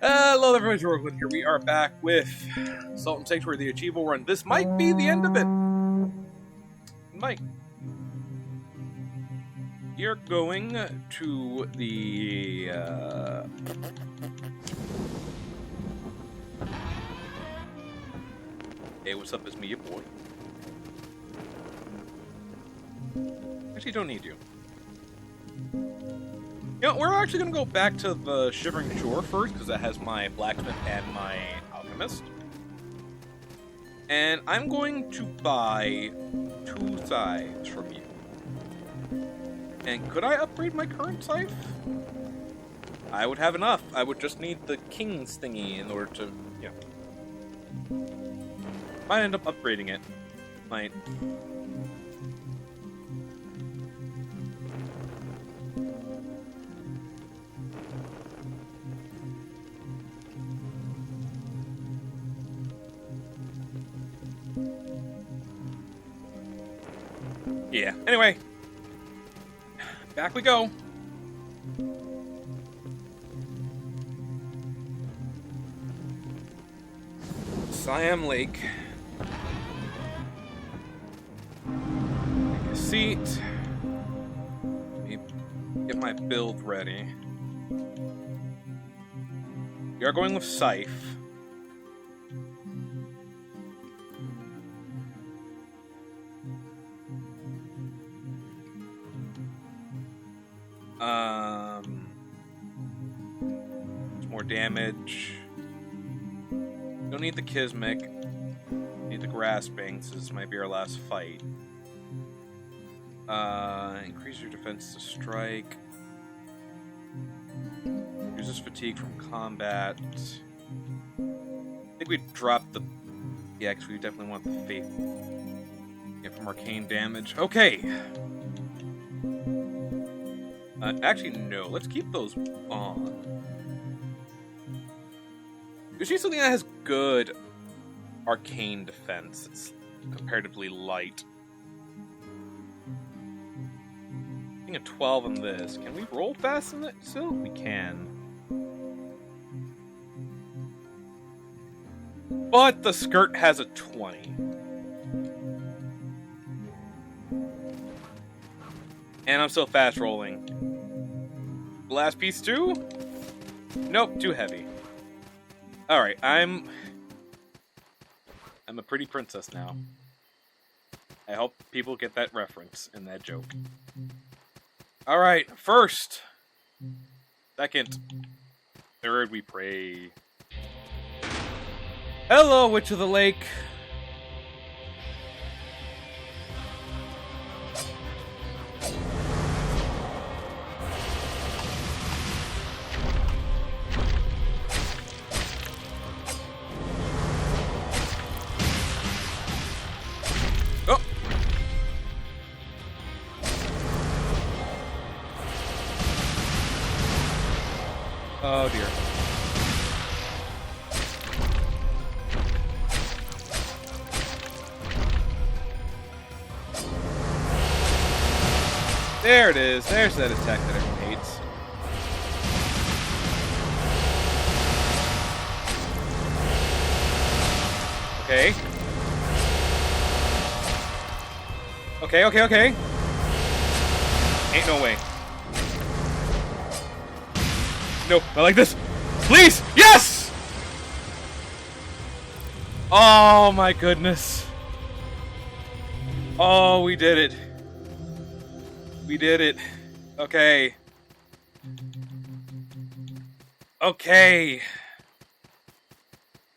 Hello everyone, HeroicLegend here. We are back with Salt and Sanctuary, the Achievable Run. This might be the end of it. It might. You're going to the... Hey, what's up? It's me, your boy. Actually, don't need you. You know, we're actually going to go back to the Shivering Shore first, because that has my blacksmith and my alchemist. And I'm going to buy 2 scythes from you. And could I upgrade my current scythe? I would have enough. I would just need the king's thingy in order to, you know. Might end up upgrading it. Might. Yeah, anyway. Back we go. Siam Lake. Take a seat. Get my build ready. We are going with Scythe. More damage. Don't need the Kismic. Need the Grasping, so this might be our last fight. Increase your defense to strike. Reduces fatigue from combat. I think we dropped the... Yeah, because we definitely want the Faith. Get from arcane damage. Okay! Actually, no. Let's keep those on. There's usually something that has good arcane defense. It's comparatively light. I think a 12 on this. Can we roll fast in it still? We can. But the skirt has a 20. And I'm still fast rolling. Last piece too? Nope, too heavy. Alright, I'm a pretty princess now. I hope people get that reference and that joke. Alright, first. Second. Third, we pray. Hello, Witch of the Lake. Oh dear. There it is. There's that attack that everyone hates. Okay. Okay. Ain't no way. No, not like this. Please! Yes! Oh my goodness. Oh, we did it. We did it. Okay. Okay.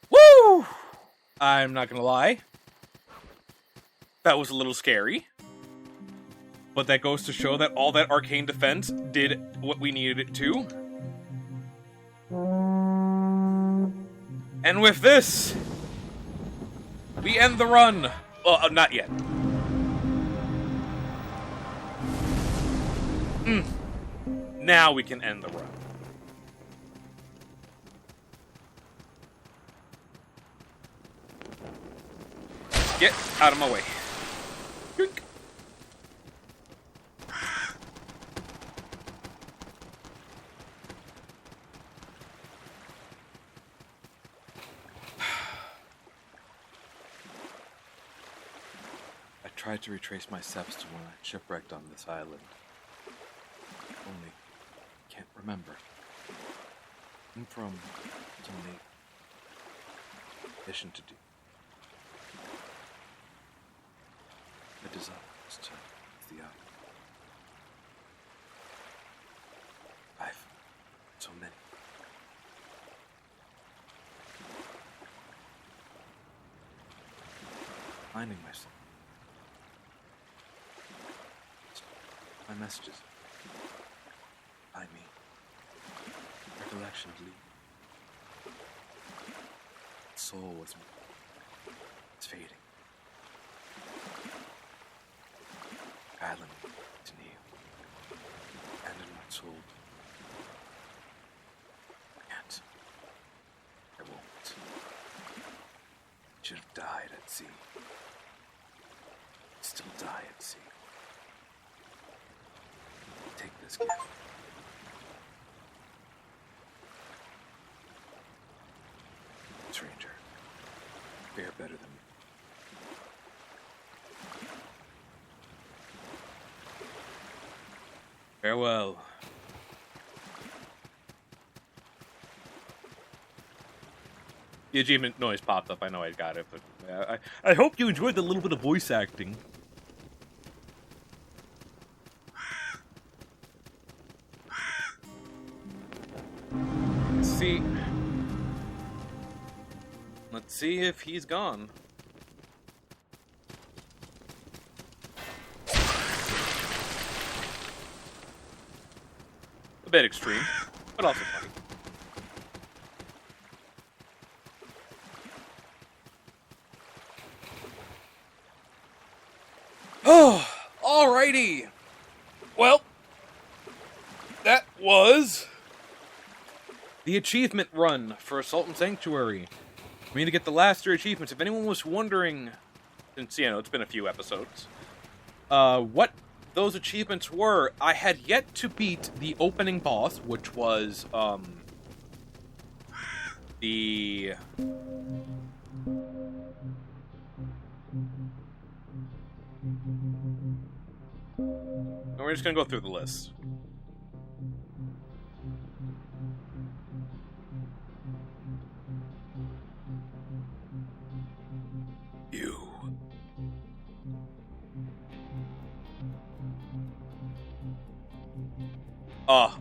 Woo! I'm not gonna lie. That was a little scary. But that goes to show that all that arcane defense did what we needed it to. And with this, we end the run. Well, not yet. Now we can end the run. Get out of my way. Yoink. tried to retrace my steps to when I shipwrecked on this island. Only can't remember. I'm from some mission to do. My desire is to the island. I've so many. Finding myself. My messages. I mean, recollection of Lee. Soul was me. It's fading. Island to kneel. And in my soul. I can't. I won't. Should have died at sea. Still die at sea. Take this gift. Stranger, fare better than me. Farewell. The achievement noise popped up. I know I got it, but I hope you enjoyed the little bit of voice acting. Let's see if he's gone. A bit extreme, but also funny. Oh, alrighty. Well, that was the achievement run for Assault and Sanctuary. We need to get the last 3 achievements. If anyone was wondering, since, it's been a few episodes, what those achievements were, I had yet to beat the opening boss, which was, the... We're just gonna go through the list.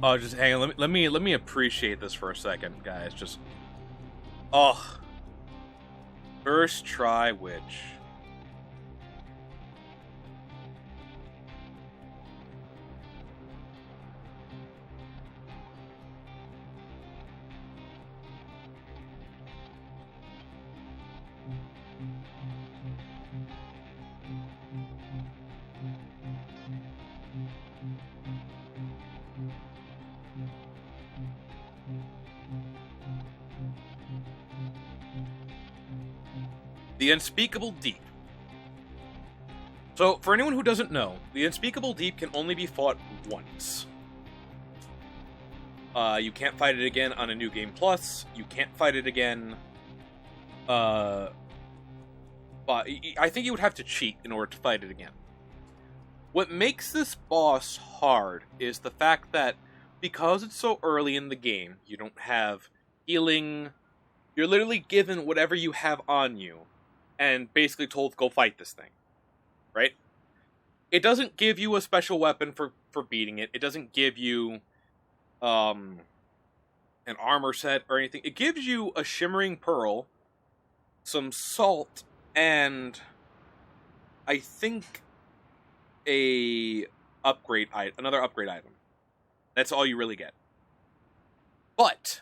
Oh, just hang on. Let me appreciate this for a second, guys. Just, first try witch. The Unspeakable Deep. So, for anyone who doesn't know, the Unspeakable Deep can only be fought once. You can't fight it again on a New Game Plus. You can't fight it again. But I think you would have to cheat in order to fight it again. What makes this boss hard is the fact that because it's so early in the game, you don't have healing. You're literally given whatever you have on you and basically told, go fight this thing. Right? It doesn't give you a special weapon for beating it. It doesn't give you an armor set or anything. It gives you a shimmering pearl, some salt, and I think another upgrade item. That's all you really get. But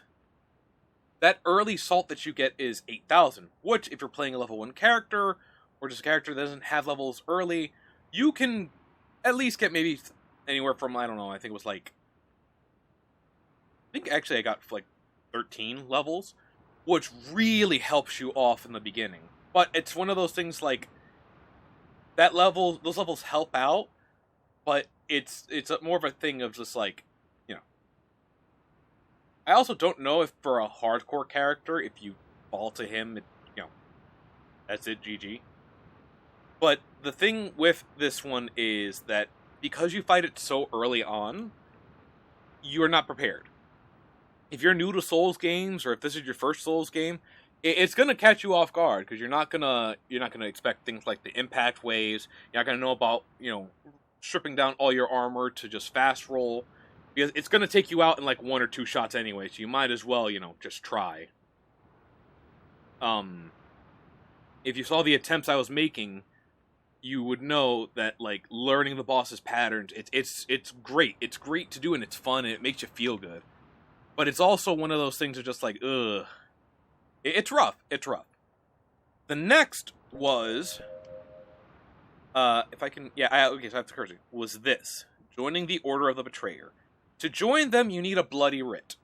that early salt that you get is 8,000, which if you're playing a level 1 character, or just a character that doesn't have levels early, you can at least get maybe anywhere from, I don't know, I think it was like, I think actually I got like 13 levels, which really helps you off in the beginning. But it's one of those things like, those levels help out, but it's more of a thing of just like, I also don't know if for a hardcore character, if you fall to him, that's it, GG. But the thing with this one is that because you fight it so early on, you are not prepared. If you're new to Souls games, or if this is your first Souls game, it's gonna catch you off guard because you're not gonna expect things like the impact waves. You're not gonna know about stripping down all your armor to just fast roll, because it's gonna take you out in like 1 or 2 shots anyway. So you might as well just try. If you saw the attempts I was making, you would know that like learning the boss's patterns, it's great. It's great to do, and it's fun, and it makes you feel good. But it's also one of those things of just like, ugh. It's rough. It's rough. The next was, if I can, yeah, okay, so I have to curse it, was this. Joining the Order of the Betrayer. To join them, you need a Bloody Writ.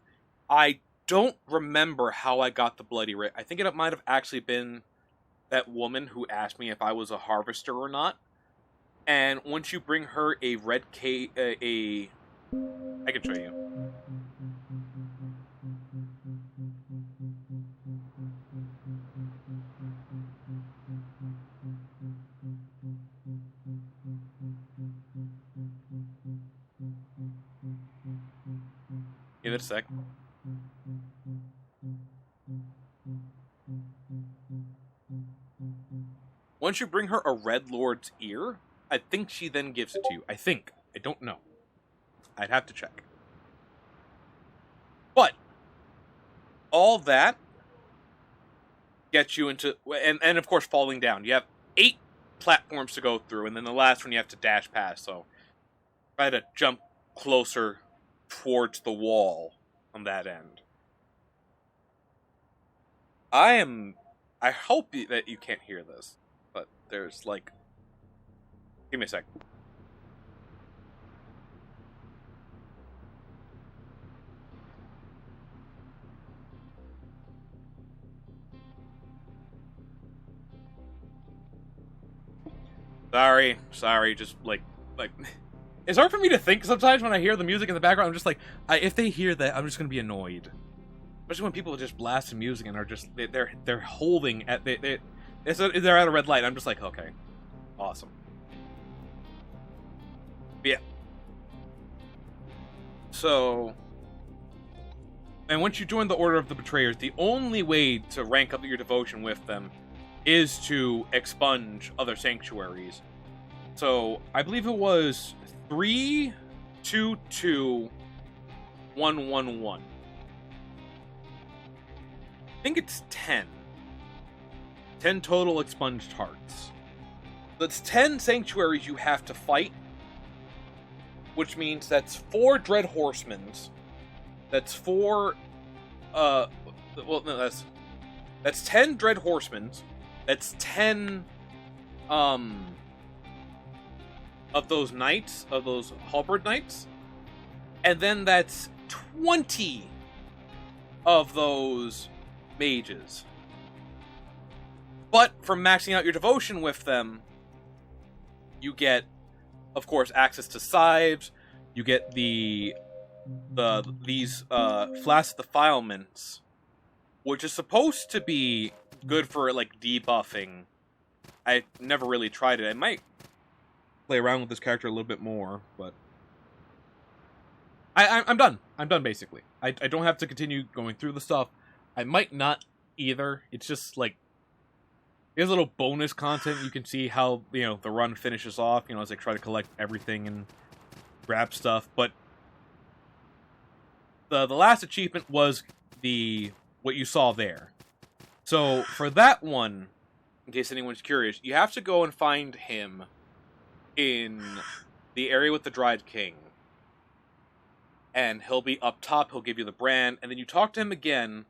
I don't remember how I got the Bloody Writ. I think it might have actually been that woman who asked me if I was a harvester or not. And once you bring her a red I can show you. Give it a sec. Once you bring her a Red Lord's ear, I think she then gives it to you. I think. I don't know. I'd have to check. But all that gets you into, and of course falling down. You have 8 platforms to go through, and then the last one you have to dash past. So try to jump closer towards the wall on that end. I hope that you can't hear this, but there's like, give me a sec. Sorry, just like, it's hard for me to think sometimes when I hear the music in the background. I'm just like, if they hear that, I'm just gonna be annoyed. Especially when people are just blasting music and are just, they're holding at, they're at a red light. I'm just like, okay, awesome. But yeah. So, and once you join the Order of the Betrayers, the only way to rank up your devotion with them is to expunge other sanctuaries. So, I believe it was 3, 2, 2, 1, 1, 1. I think it's 10. 10 total expunged hearts. That's 10 sanctuaries you have to fight, which means that's 4 Dread Horsemans. That's 4, well, no, that's 10 Dread Horsemans. That's 10, of those knights, of those halberd knights. And then that's 20 of those mages. But from maxing out your devotion with them, you get, of course, access to scythes. You get these flask defilements, which is supposed to be good for like debuffing. I never really tried it. I might play around with this character a little bit more, but I'm done. I'm done basically. I don't have to continue going through the stuff. I might not either. It's just like, there's a little bonus content. You can see how, the run finishes off, as I try to collect everything and grab stuff. But the last achievement was what you saw there. So for that one, in case anyone's curious, you have to go and find him in the area with the Dried King. And he'll be up top, he'll give you the brand, and then you talk to him again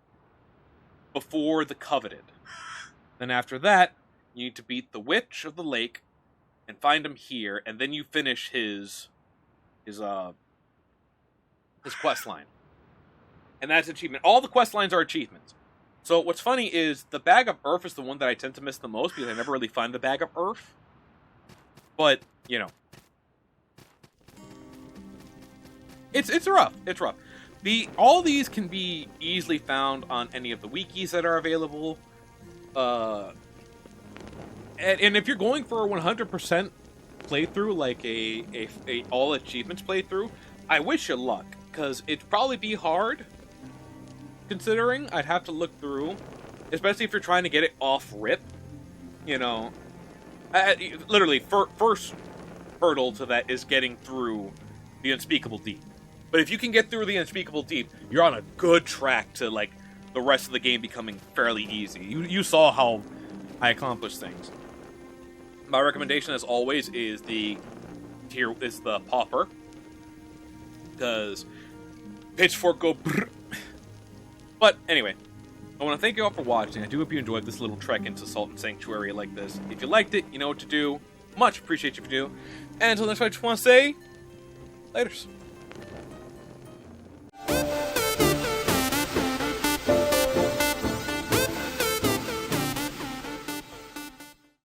before the Coveted. Then after that, you need to beat the Witch of the Lake and find him here, and then you finish his quest line. And that's achievement. All the quest lines are achievements. So what's funny is the Bag of Earth is the one that I tend to miss the most because I never really find the Bag of Earth. But, it's rough. It's rough. All these can be easily found on any of the wikis that are available. And if you're going for a 100% playthrough, like a all achievements playthrough, I wish you luck, because it'd probably be hard, considering I'd have to look through, especially if you're trying to get it off rip, you know. Literally, first hurdle to that is getting through the Unspeakable Deep. But if you can get through the Unspeakable Deep, you're on a good track to, like, the rest of the game becoming fairly easy. You saw how I accomplished things. My recommendation, as always, is the Pauper, because Pitchfork go brrr. But anyway, I want to thank you all for watching. I do hope you enjoyed this little trek into Sultan Sanctuary like this. If you liked it, you know what to do. Much appreciate you if you do. And until next time, I just want to say, laters.